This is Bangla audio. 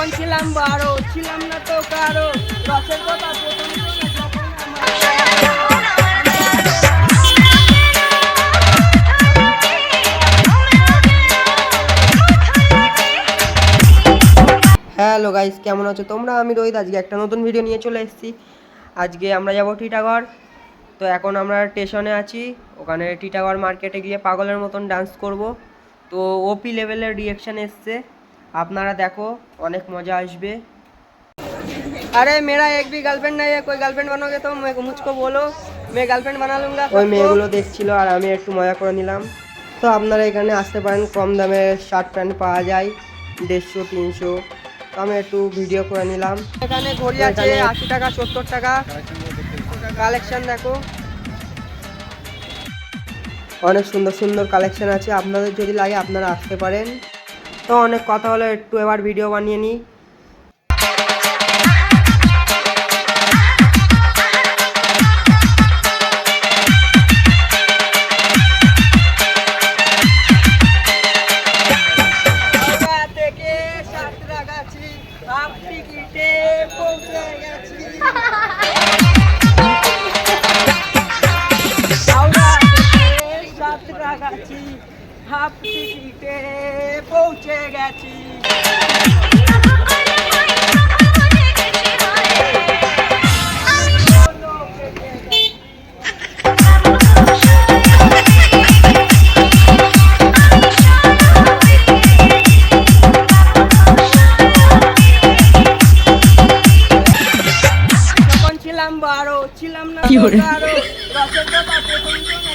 যখন ছিলাম 12 ছিলাম না তো কারো রসের কথা প্রথম শোনা যখন হ্যালো গাইস, কেমন আছো তোমরা? আমি রোহিত। আজকে একটা নতুন ভিডিও নিয়ে চলে এসেছি। আজকে আমরা যাব টিটাগড়। তো এখন আমরা স্টেশনে আছি, ওখানে টিটাগড় মার্কেটে গিয়ে পাগলের মতন ডান্স করব। তো ওপি লেভেলের রিয়েকশন এসছে, আপনারা দেখো, অনেক মজা আসবে। अरे मेरा एक भी गर्लफ्रेंड नहीं है, कोई गर्लफ्रेंड बनोगे तो मुझको बोलो, मैं गर्लफ्रेंड बना लूँगा। ওই মেয়েগুলো দেখছিল আর আমি একটু মজা করে নিলাম। তো আপনারা এখানে আসতে পারেন, কম দামে শার্ট প্যান্ট পাওয়া যায় 150-300। তো আমি একটু ভিডিও করে নিলাম। এখানে ঘড়ি আছে 80 টাকা 70 টাকা, কালেকশন দেখো, অনেক সুন্দর সুন্দর কালেকশন আছে। আপনাদের যদি লাগে আপনারা আসতে পারেন। তো অনেক কথা হলো, একটু এবার ভিডিও বানিয়ে নিই। হাফ টিকিটে পৌঁছে গেছি, সাঁতরাগাছি হাফ টিকিটে পৌঁছে গেছি। ছিলাম 12 ছিলাম না তো কারো রসের কথা প্রথম শোনা